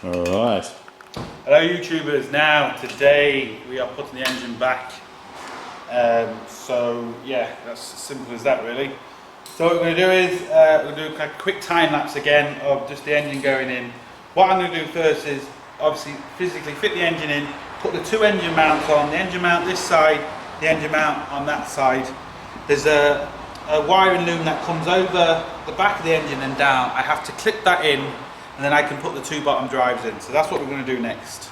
Alright. Hello YouTubers, now today we are putting the engine back. So yeah, that's as simple as that really. So what we're going to do is, we're going to do a quick time lapse again of just the engine going in. What I'm going to do first is obviously physically fit the engine in, put the two engine mounts on, the engine mount this side, the engine mount on that side. There's a wiring loom that comes over the back of the engine and down. I have to clip that in and then I can put the two bottom drives in. So that's what we're going to do next.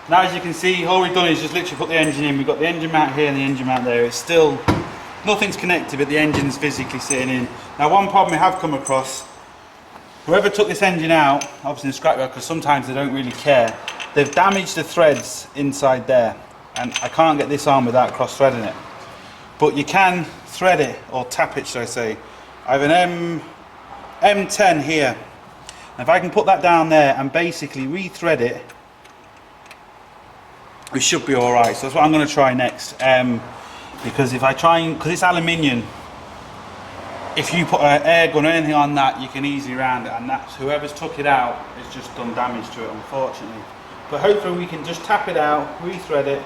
Now as you can see, all we've done is just literally put the engine in. We've got the engine mount here and the engine mount there. It's still nothing's connected, but the engine's physically sitting in. Now, one problem we have come across, whoever took this engine out, obviously in the scrapyard, because sometimes they don't really care, they've damaged the threads inside there, and I can't get this on without cross-threading it. But you can thread it, or tap it should I say. I have an M10 here, and if I can put that down there and basically re-thread it, we should be alright. So that's what I'm going to try next, because if I try and, because it's aluminium, if you put an air gun or anything on that, you can easily round it, and that's whoever's took it out has just done damage to it, unfortunately. But hopefully we can just tap it out, re-thread it,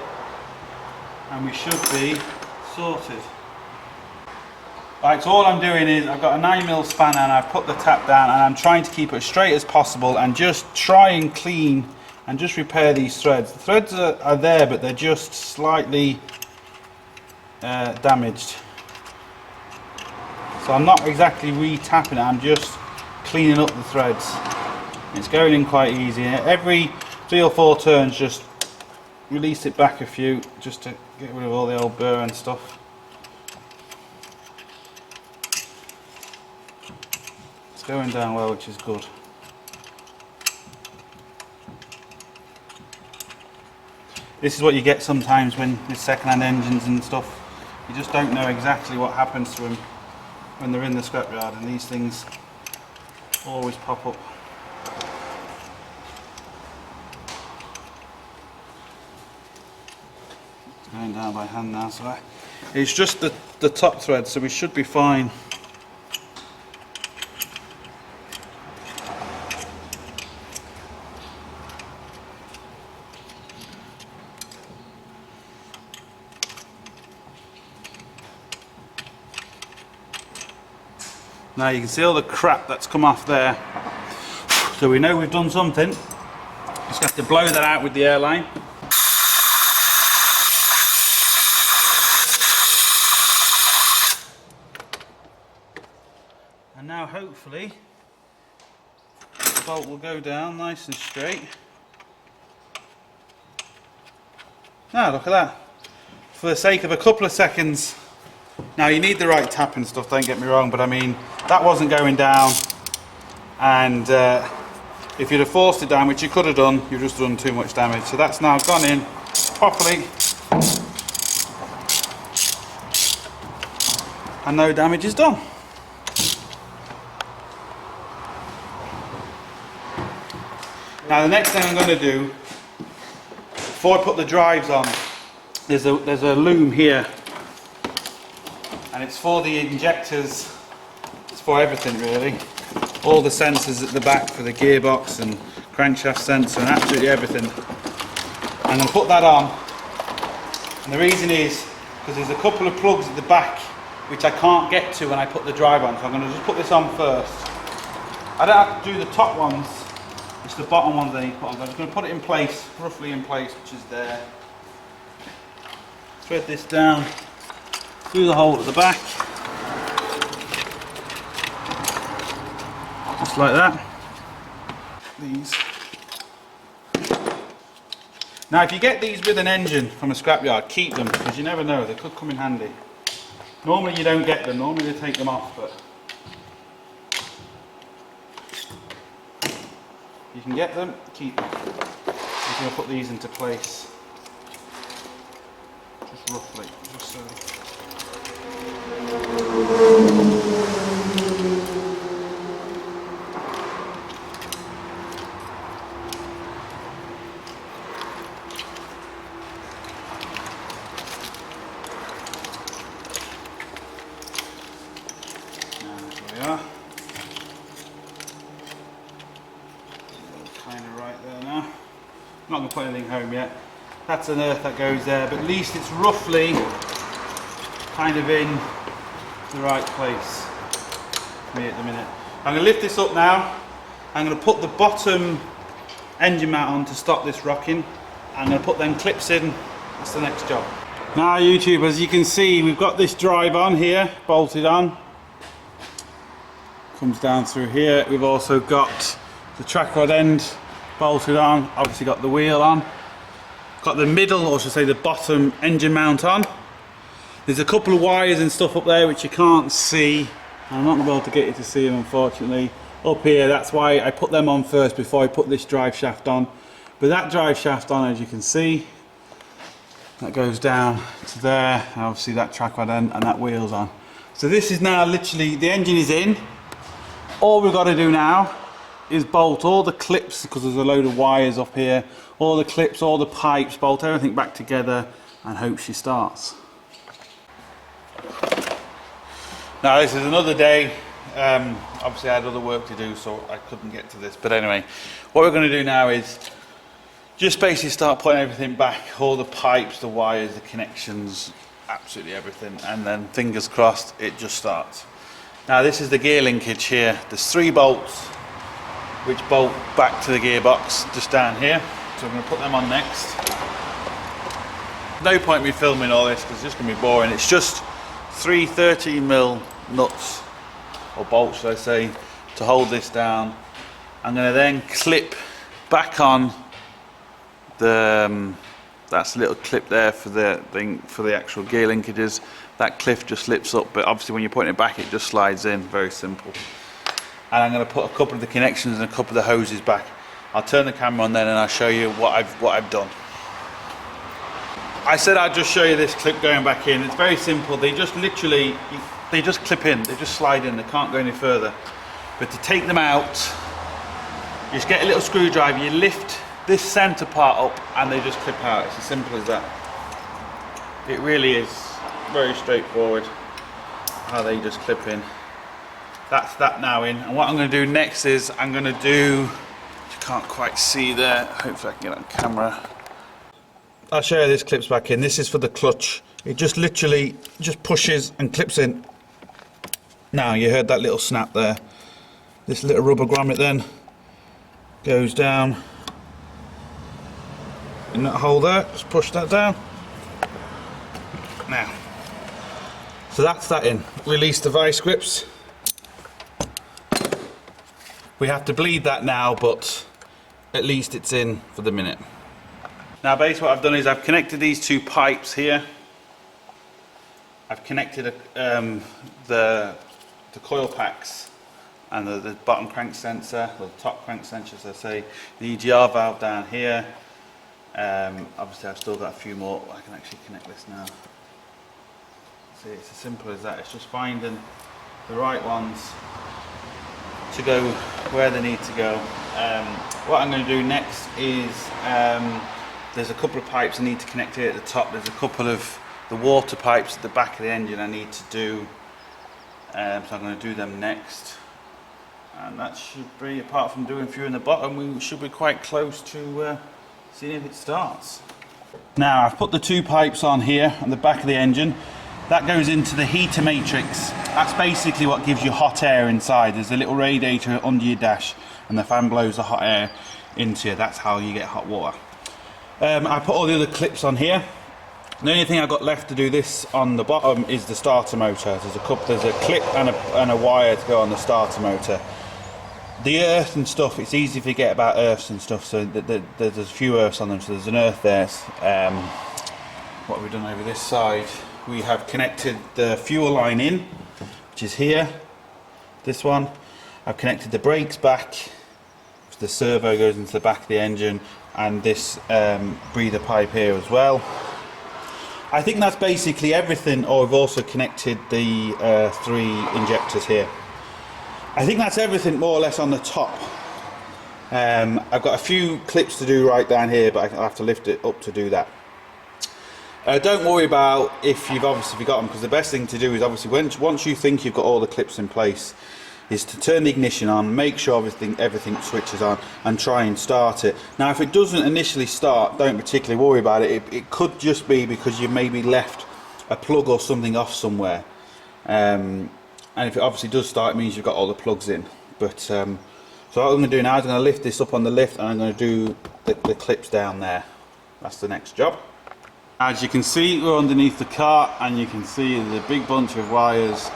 and we should be sorted. Right, so all I'm doing is I've got a 9mm spanner and I've put the tap down, and I'm trying to keep it as straight as possible and just try and clean and just repair these threads. The threads are there, but they're just slightly damaged. So I'm not exactly re-tapping it, I'm just cleaning up the threads. It's going in quite easy. Every 3 or 4 turns, just release it back a few, just to get rid of all the old burr and stuff. It's going down well, which is good. This is what you get sometimes when with second-hand engines and stuff. You just don't know exactly what happens to them when they're in the scrapyard, and these things always pop up. It's going down by hand now, so it's just the top thread, so we should be fine. Now you can see all the crap that's come off there, so we know we've done something. Just have to blow that out with the airline. And now hopefully the bolt will go down nice and straight. Now look at that. For the sake of a couple of seconds. Now you need the right tap and stuff, don't get me wrong, but I mean, that wasn't going down, and if you'd have forced it down, which you could have done, you've just done too much damage. So that's now gone in properly, and no damage is done. Now the next thing I'm going to do, before I put the drives on, there's a loom here. And it's for the injectors, it's for everything really. All the sensors at the back for the gearbox and crankshaft sensor and absolutely everything. I'm going to put that on. And the reason is because there's a couple of plugs at the back which I can't get to when I put the drive on. So I'm going to just put this on first. I don't have to do the top ones, it's the bottom ones I need to put on. So I'm just going to put it in place, roughly in place, which is there. Thread this down through the hole at the back, just like that. These. Now if you get these with an engine from a scrapyard, keep them, because you never know, they could come in handy. Normally you don't get them, normally they take them off, but you can get them, keep them. I'm going to put these into place, just roughly, just so. I'm not going to put anything home yet. That's an earth that goes there, but at least it's roughly kind of in the right place for me at the minute. I'm going to lift this up now. I'm going to put the bottom engine mount on to stop this rocking. I'm going to put them clips in. That's the next job. Now YouTube, as you can see, we've got this drive on here, bolted on. Comes down through here. We've also got the track rod end bolted on, obviously got the wheel on, got the middle, or should I say the bottom engine mount on. There's a couple of wires and stuff up there which you can't see. I'm not going to be able to get you to see them, unfortunately. Up here, that's why I put them on first before I put this drive shaft on. But that drive shaft on, as you can see, that goes down to there, and obviously that track rod end, and that wheel's on. So this is now literally, the engine is in. All we've got to do now is bolt all the clips, because there's a load of wires up here, all the clips, all the pipes, bolt everything back together, and hope she starts. Now this is another day. Obviously I had other work to do, so I couldn't get to this, but anyway, what we're going to do now is just basically start putting everything back, all the pipes, the wires, the connections, absolutely everything, and then fingers crossed it just starts. Now this is the gear linkage here. There's 3 bolts which bolt back to the gearbox just down here, so I'm going to put them on next. No point me filming all this because it's just going to be boring. It's just 3 13mm nuts, or bolts should I say, to hold this down. I'm going to then clip back on the that's a little clip there for the thing, for the actual gear linkages. That clip just slips up, but obviously when you're putting it back it just slides in, very simple. And I'm going to put a couple of the connections and a couple of the hoses back. I'll turn the camera on then and I'll show you what I've done. I said I'd just show you this clip going back in. It's very simple. They just literally, they just clip in, they just slide in, they can't go any further. But to take them out, you just get a little screwdriver, you lift this center part up and they just clip out. It's as simple as that. It really is very straightforward how they just clip in. That's that now in. And what I'm going to do next is I'm going to do, you can't quite see there, hopefully I can get it on camera. I'll show you this clips back in. This is for the clutch. It just literally just pushes and clips in. Now you heard that little snap there. This little rubber grommet then goes down in that hole there. Just push that down. Now, so that's that in. Release the vice grips. We have to bleed that now, but at least it's in for the minute. Now basically what I've done is I've connected these 2 pipes here. I've connected the coil packs and the bottom crank sensor, or the top crank sensor as I say, the EGR valve down here. Obviously I've still got a few more. I can actually connect this now. See, it's as simple as that. It's just finding the right ones to go where they need to go. What I'm going to do next is there's a couple of pipes I need to connect here at the top. There's a couple of the water pipes at the back of the engine I need to do. So I'm going to do them next. And that should be, apart from doing a few in the bottom, we should be quite close to seeing if it starts. Now I've put the 2 pipes on here on the back of the engine. That goes into the heater matrix. That's basically what gives you hot air inside. There's a little radiator under your dash and the fan blows the hot air into you. That's how you get hot water. I put all the other clips on here. The only thing I've got left to do this on the bottom is the starter motor. There's a clip and a wire to go on the starter motor. The earth and stuff, it's easy to forget about earths and stuff, so there's a few earths on them, so there's an earth there. What have we done over this side? We have connected the fuel line in, which is here, this one. I've connected the brakes back, the servo goes into the back of the engine, and this breather pipe here as well. I think that's basically everything. Oh, we've also connected the 3 injectors here. I think that's everything more or less on the top. I've got a few clips to do right down here, but I'll have to lift it up to do that. Don't worry about if you've obviously got them, because the best thing to do is obviously once you think you've got all the clips in place, is to turn the ignition on, make sure everything switches on, and try and start it. Now if it doesn't initially start, don't particularly worry about it. It could just be because you maybe left a plug or something off somewhere. And if it obviously does start, it means you've got all the plugs in. But so what I'm going to do now is I'm going to lift this up on the lift and I'm going to do the clips down there. That's the next job. As you can see, we're underneath the car and you can see the big bunch of wires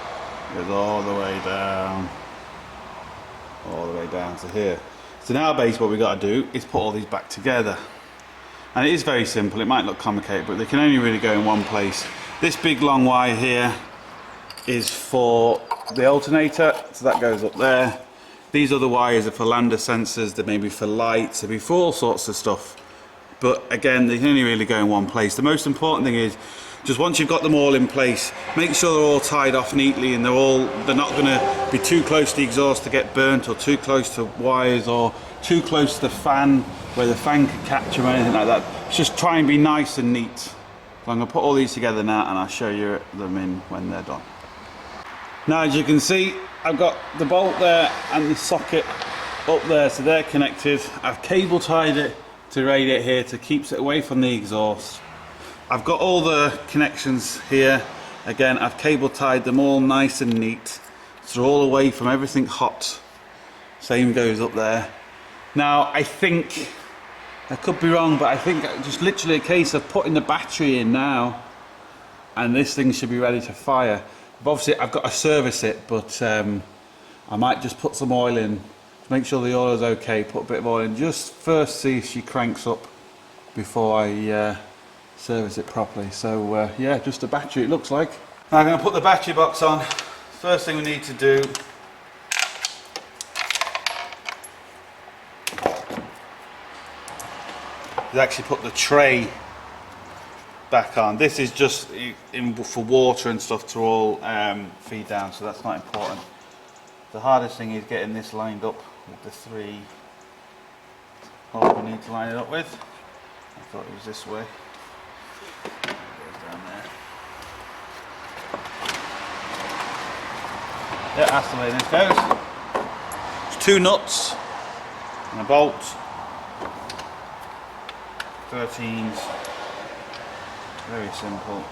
goes all the way down to here. So now basically what we've got to do is put all these back together. And it is very simple. It might look complicated, but they can only really go in one place. This big long wire here is for the alternator, so that goes up there. These other wires are for lander sensors, they're maybe for lights, they're for all sorts of stuff. But again, they can only really go in one place. The most important thing is, just once you've got them all in place, make sure they're all tied off neatly and they're not going to be too close to the exhaust to get burnt, or too close to wires, or too close to the fan where the fan could catch them or anything like that. Just try and be nice and neat. So I'm going to put all these together now and I'll show you them in when they're done. Now, as you can see, I've got the bolt there and the socket up there, so they're connected. I've cable tied it to the radiator here to keep it away from the exhaust. I've got all the connections here. Again, I've cable tied them all nice and neat, so they're all away from everything hot. Same goes up there. Now, I think, I could be wrong, but I think just literally a case of putting the battery in now, and this thing should be ready to fire. But obviously, I've got to service it, but I might just put some oil in to make sure the oil is okay. Put a bit of oil in, just first see if she cranks up before I service it properly. So yeah, just a battery it looks like. Now I'm going to put the battery box on. First thing we need to do is actually put the tray back on. This is just for water and stuff to all feed down, so that's not important. The hardest thing is getting this lined up with the 3 holes we need to line it up with. I thought it was this way. It goes down there. Yeah, that's the way this goes. It's 2 nuts and a bolt, 13s, very simple.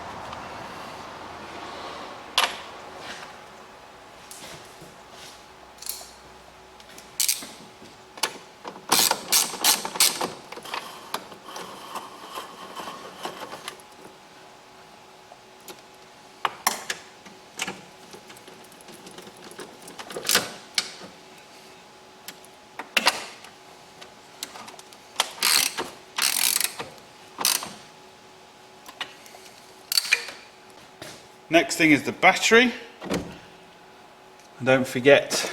Next thing is the battery. And don't forget,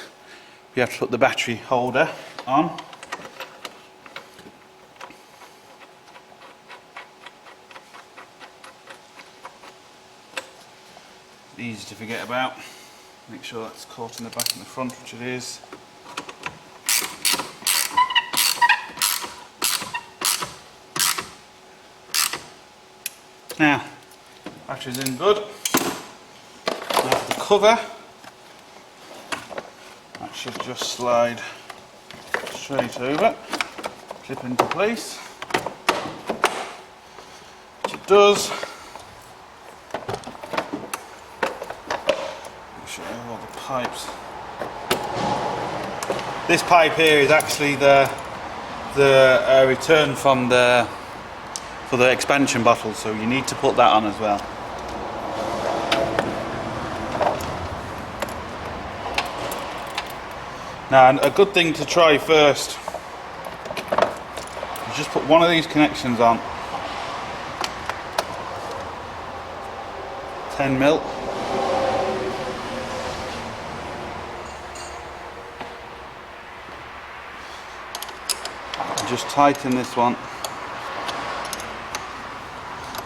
we have to put the battery holder on. Easy to forget about. Make sure that's caught in the back and the front, which it is. Now, battery's in good. Now the cover, that should just slide straight over, clip into place, which it does. Make sure I have all the pipes. This pipe here is actually the return from for the expansion bottle, so you need to put that on as well. Now, a good thing to try first is just put one of these connections on. 10mm. And just tighten this one.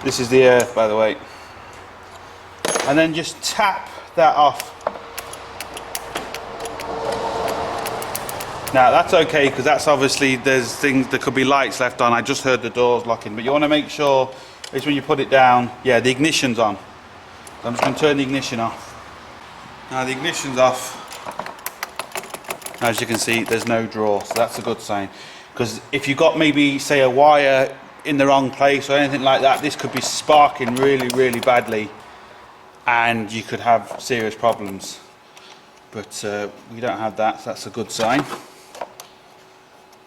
This is the earth, by the way. And then just tap that off. Now that's okay, because that's obviously, there's things, there could be lights left on. I just heard the doors locking, but you want to make sure it's when you put it down, yeah, the ignition's on. So I'm just going to turn the ignition off. Now the ignition's off. As you can see, there's no draw, so that's a good sign. Because if you've got maybe, say, a wire in the wrong place or anything like that, this could be sparking really, really badly, and you could have serious problems. But we don't have that, so that's a good sign.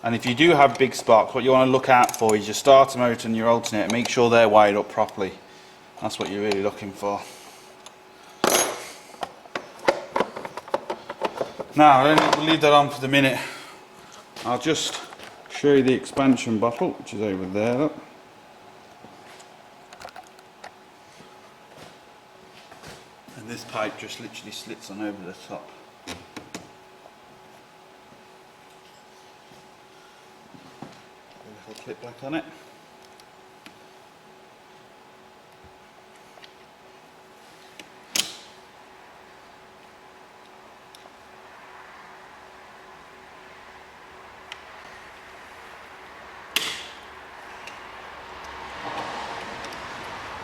And if you do have big sparks, what you want to look out for is your starter motor and your alternator. Make sure they're wired up properly. That's what you're really looking for. Now, we'll leave that on for the minute. I'll just show you the expansion bottle, which is over there. Look. And this pipe just literally slits on over the top. A little clip back on it.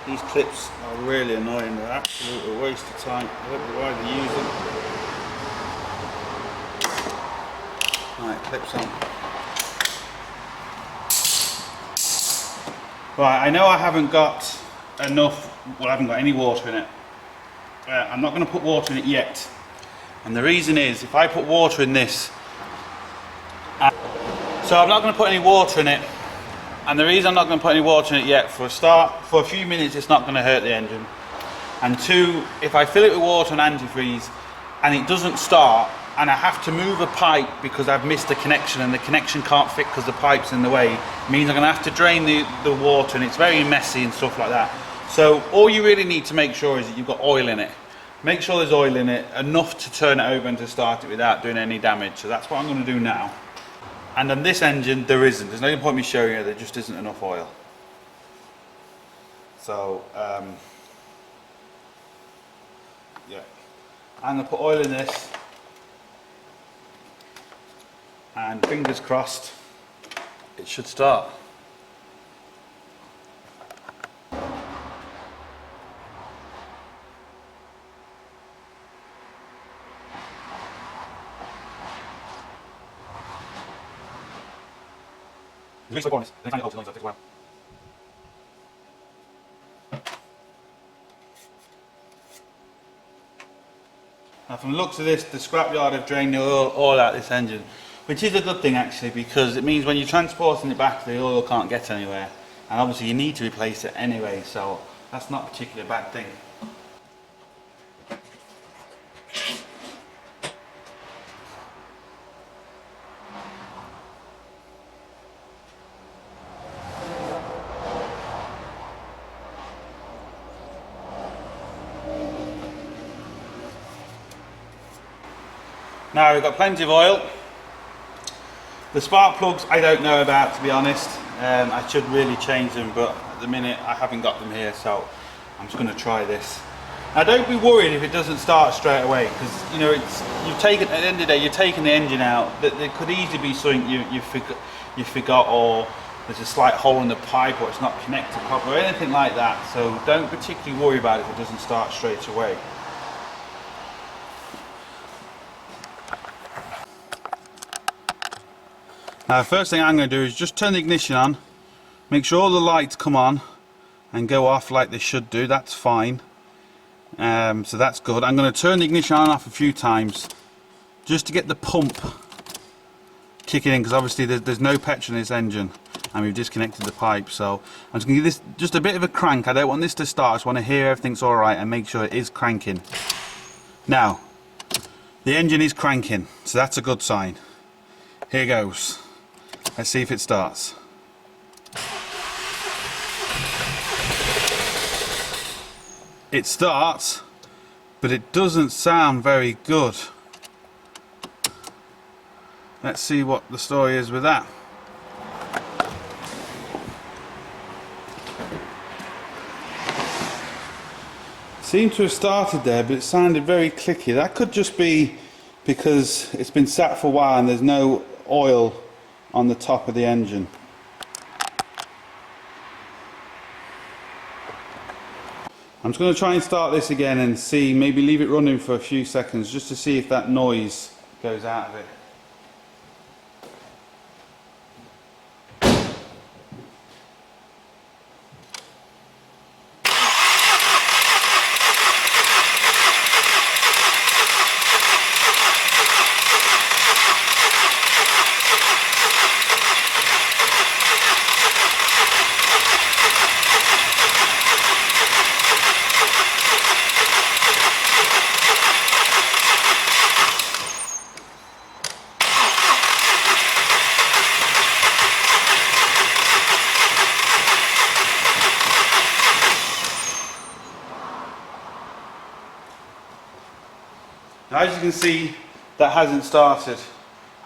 These clips are really annoying, they're absolutely a waste of time. I don't know why they use them. Right, clips on. Right, I know I haven't got enough, well I haven't got any water in it. I'm not going to put water in it yet. And the reason is, if I put water in this, so I'm not going to put any water in it. And the reason I'm not going to put any water in it yet, for a start, for a few minutes it's not going to hurt the engine. And two, if I fill it with water and antifreeze and it doesn't start and I have to move a pipe because I've missed a connection and the connection can't fit because the pipe's in the way, it means I'm going to have to drain the water, and it's very messy and stuff like that. So all you really need to make sure is that you've got oil in it. Make sure there's oil in it, enough to turn it over and to start it without doing any damage. So that's what I'm going to do now. And on this engine, there isn't. There's no point me showing you, there just isn't enough oil. So, yeah. I'm going to put oil in this. And fingers crossed, it should start. Now from the looks of this, the scrapyard have drained the oil out of this engine, which is a good thing actually, because it means when you're transporting it back, the oil can't get anywhere, and obviously you need to replace it anyway, so that's not particularly a bad thing. Now we've got plenty of oil. The spark plugs I don't know about, to be honest. I should really change them, but at the minute I haven't got them here, so I'm just going to try this. Now don't be worried if it doesn't start straight away, because you know you've taken, at the end of the day, you're taking the engine out. That there could easily be something you forgot, or there's a slight hole in the pipe, or it's not connected properly, or anything like that. So don't particularly worry about it if it doesn't start straight away. Now the first thing I'm going to do is just turn the ignition on, make sure all the lights come on and go off like they should do. That's fine. So that's good. I'm going to turn the ignition on and off a few times just to get the pump kicking in, because obviously there's no petrol in this engine and we've disconnected the pipe. So I'm just going to give this just a bit of a crank. I don't want this to start, I just want to hear everything's alright and make sure it is cranking. Now the engine is cranking, so that's a good sign. Here goes. Let's see if it starts. It starts, but it doesn't sound very good. Let's see what the story is with that. Seemed to have started there, but it sounded very clicky. That could just be because it's been sat for a while and there's no oil on the top of the engine. I'm just going to try and start this again and see, maybe leave it running for a few seconds just to see if that noise goes out of it. Now, as you can see, that hasn't started.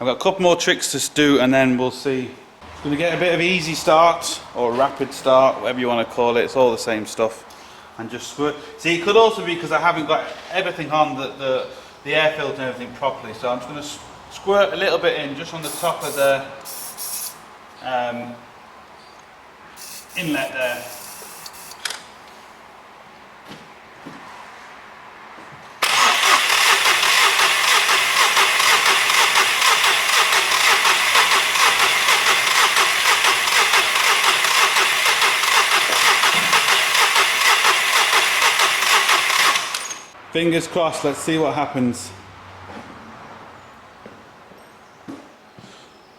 I've got a couple more tricks to do and then we'll see. It's going to get a bit of easy start or rapid start, whatever you want to call it. It's all the same stuff. And just squirt. See, it could also be because I haven't got everything on the air filter and everything properly. So I'm just going to squirt a little bit in just on the top of the inlet there. Fingers crossed, let's see what happens.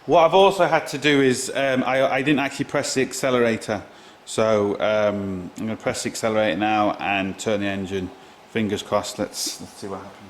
What I've also had to do is, I didn't actually press the accelerator. So I'm going to press the accelerator now and turn the engine. Fingers crossed, let's see what happens.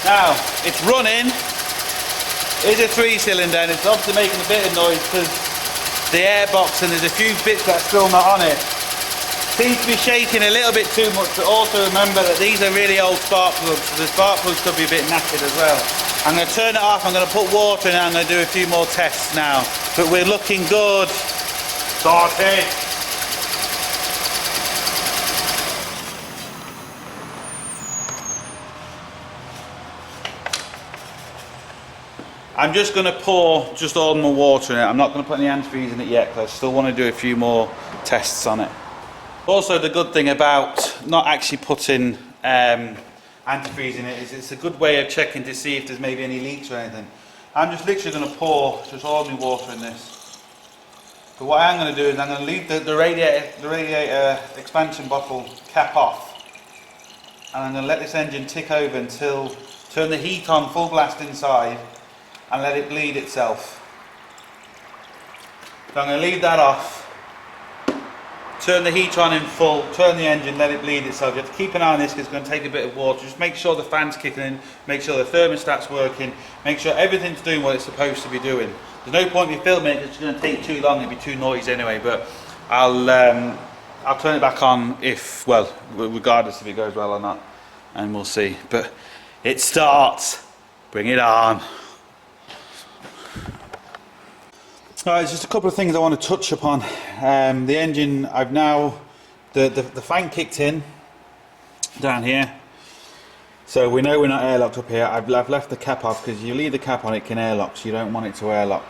Now, it's running. It's a 3-cylinder and it's obviously making a bit of noise because the airbox and there's a few bits that are still not on it. Seems to be shaking a little bit too much, but also remember that these are really old spark plugs, so the spark plugs could be a bit knackered as well. I'm going to turn it off, I'm going to put water in and I'm going to do a few more tests now. But we're looking good. Sorted. I'm just going to pour just ordinary water in it. I'm not going to put any antifreeze in it yet because I still want to do a few more tests on it. Also, the good thing about not actually putting antifreeze in it is it's a good way of checking to see if there's maybe any leaks or anything. I'm just literally going to pour just ordinary water in this. But what I'm going to do is I'm going to leave the radiator expansion bottle cap off. And I'm going to let this engine tick over until, turn the heat on full blast inside and let it bleed itself. So I'm going to leave that off, turn the heat on in full, turn the engine, let it bleed itself. You have to keep an eye on this because it's going to take a bit of water. Just make sure the fan's kicking in, make sure the thermostat's working, make sure everything's doing what it's supposed to be doing. There's no point in you filming it, it's going to take too long, it'll be too noisy anyway, but I'll turn it back on if, well, regardless if it goes well or not, and we'll see. But it starts, bring it on. Alright, just a couple of things I want to touch upon. The engine, I've now, the fan kicked in down here, so we know we're not airlocked up here. I've left the cap off because you leave the cap on, it can airlock, so you don't want it to airlock.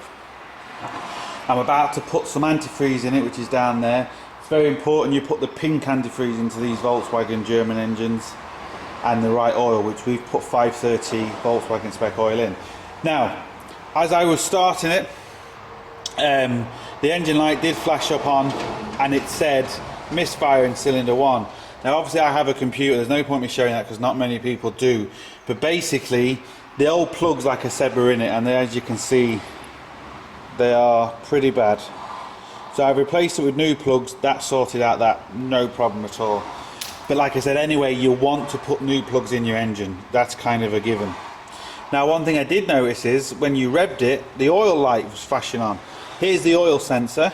I'm about to put some antifreeze in it, which is down there. It's very important you put the pink antifreeze into these Volkswagen German engines and the right oil, which we've put 530 Volkswagen spec oil in. Now, as I was starting it, the engine light did flash up on and it said misfire in cylinder 1. Now obviously I have a computer, there's no point me showing that because not many people do, but basically the old plugs, like I said, were in it, and they, as you can see, they are pretty bad. So I've replaced it with new plugs. That sorted out that, no problem at all. But like I said, anyway, you want to put new plugs in your engine, that's kind of a given. Now one thing I did notice is when you revved it, the oil light was flashing on. Here's the oil sensor.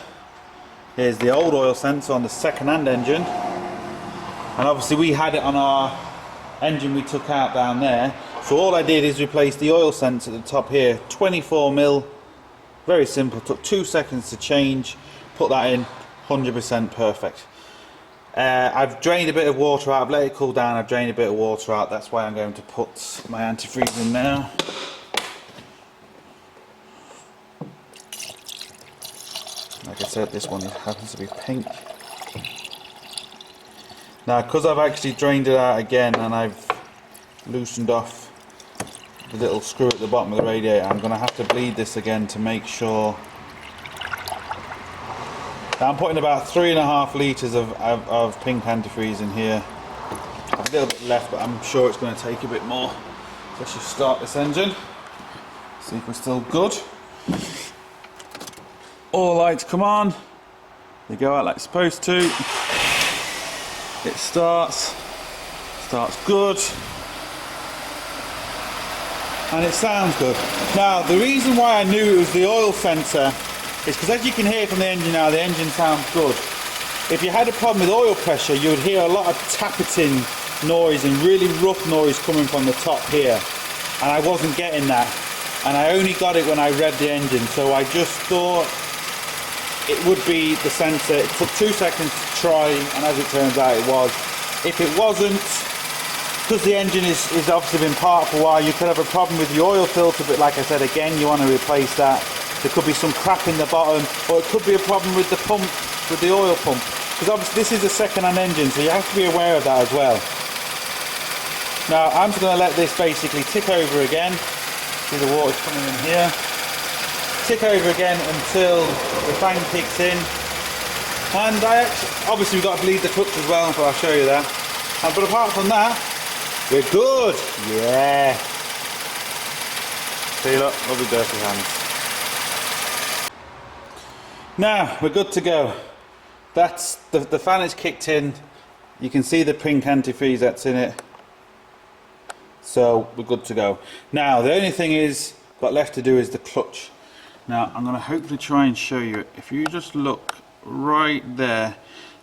Here's the old oil sensor on the second-hand engine. And obviously we had it on our engine we took out down there. So all I did is replace the oil sensor at the top here. 24mm, very simple, took 2 seconds to change. Put that in, 100% perfect. I've drained a bit of water out, I've let it cool down, I've drained a bit of water out. That's why I'm going to put my antifreeze in now. Like I said, this one happens to be pink. Now, because I've actually drained it out again and I've loosened off the little screw at the bottom of the radiator, I'm going to have to bleed this again to make sure. Now I'm putting about 3.5 litres of pink antifreeze in here. I've a little bit left, but I'm sure it's going to take a bit more. So let's just start this engine, see if we're still good. All lights come on. They go out like it's supposed to. It starts good. And it sounds good. Now, the reason why I knew it was the oil sensor is because, as you can hear from the engine now, the engine sounds good. If you had a problem with oil pressure, you would hear a lot of tapping noise and really rough noise coming from the top here. And I wasn't getting that. And I only got it when I read the engine, so I just thought it would be the sensor. It took 2 seconds to try, and as it turns out it was. If it wasn't, because the engine is obviously been parked for a while, you could have a problem with your oil filter, but like I said, again, you want to replace that. There could be some crap in the bottom, or it could be a problem with the pump, with the oil pump. Because obviously this is a second-hand engine, so you have to be aware of that as well. Now, I'm just going to let this basically tick over again. See the water's coming in here. Tick over again until the fan kicks in. And obviously we've got to bleed the clutch as well, but I'll show you that. But apart from that, we're good. Yeah. See, look, lovely dirty hands. Now we're good to go. That's the fan is kicked in. You can see the pink antifreeze that's in it. So we're good to go. Now the only thing got left to do is the clutch. Now I'm going to hopefully try and show you it. If you just look right there.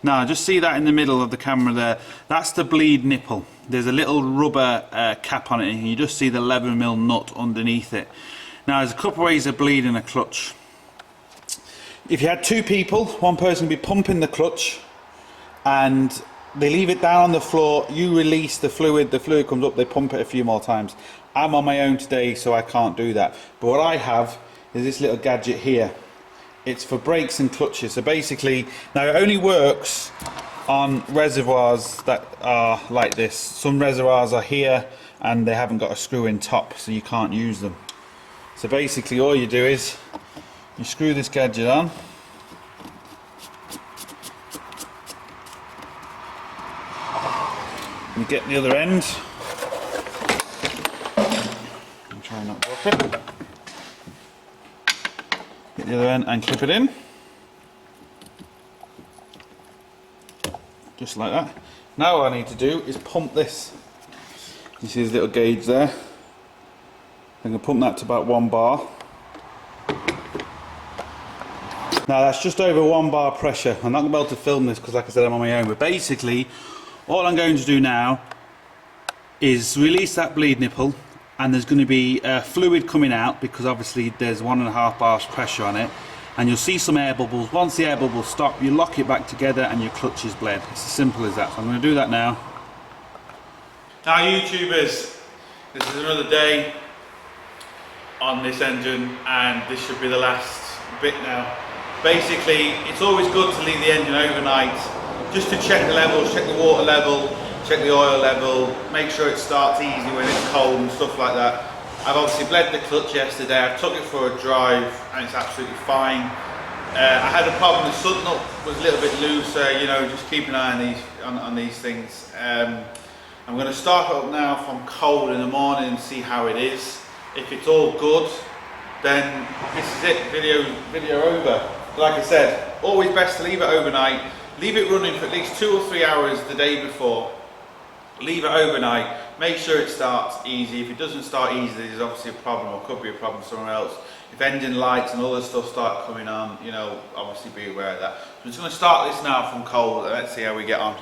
Now just see that in the middle of the camera there. That's the bleed nipple. There's a little rubber cap on it, and you just see the 11mm nut underneath it. Now there's a couple of ways of bleeding a clutch. If you had two people, one person would be pumping the clutch and they leave it down on the floor, you release the fluid comes up, they pump it a few more times. I'm on my own today, so I can't do that. But what I have is this little gadget here. It's for brakes and clutches. So basically, now it only works on reservoirs that are like this. Some reservoirs are here and they haven't got a screw in top, so you can't use them. So basically all you do is you screw this gadget on. You get the other end. I'm trying not to drop it. Get the other end and clip it in. Just like that. Now what I need to do is pump this. You see this little gauge there? I'm going to pump that to about 1 bar. Now that's just over 1 bar pressure. I'm not going to be able to film this because, like I said, I'm on my own. But basically, all I'm going to do now is release that bleed nipple, and there's going to be fluid coming out because obviously there's 1.5 bars pressure on it, and you'll see some air bubbles. Once the air bubbles stop, you lock it back together and your clutch is bled. It's as simple as that. So I'm going to do that now. Now YouTubers, this is another day on this engine, and this should be the last bit now. Basically, it's always good to leave the engine overnight just to check the levels, check the water level, check the oil level, make sure it starts easy when it's cold and stuff like that. I've obviously bled the clutch yesterday, I took it for a drive and it's absolutely fine. I had a problem, the sud nut was a little bit looser, you know, just keep an eye on these things. I'm going to start it up now from cold in the morning and see how it is. If it's all good, then this is it, video over. Like I said, always best to leave it overnight. Leave it running for at least 2 or 3 hours the day before. Leave it overnight. Make sure it starts easy. If it doesn't start easy, there's obviously a problem, or could be a problem somewhere else. If engine lights and other stuff start coming on, you know, obviously be aware of that. So I'm just going to start this now from cold and let's see how we get on.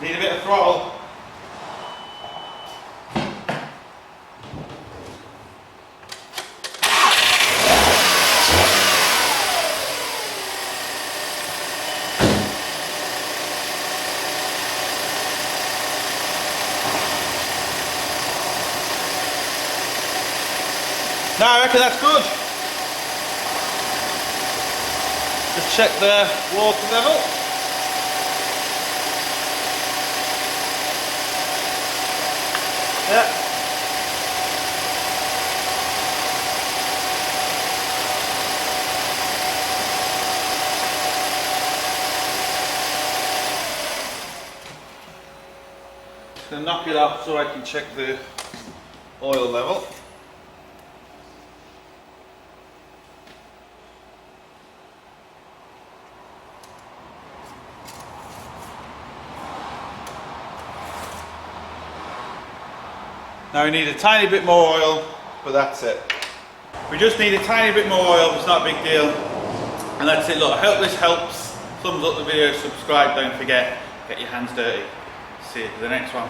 Need a bit of throttle. Now I reckon that's good. Just check the water level. Yeah, Just going to knock it off so I can check the oil level. Now we need a tiny bit more oil, but that's it. We just need a tiny bit more oil, it's not a big deal. And that's it. Look, I hope this helps. Thumbs up the video, subscribe, don't forget, get your hands dirty. See you for the next one.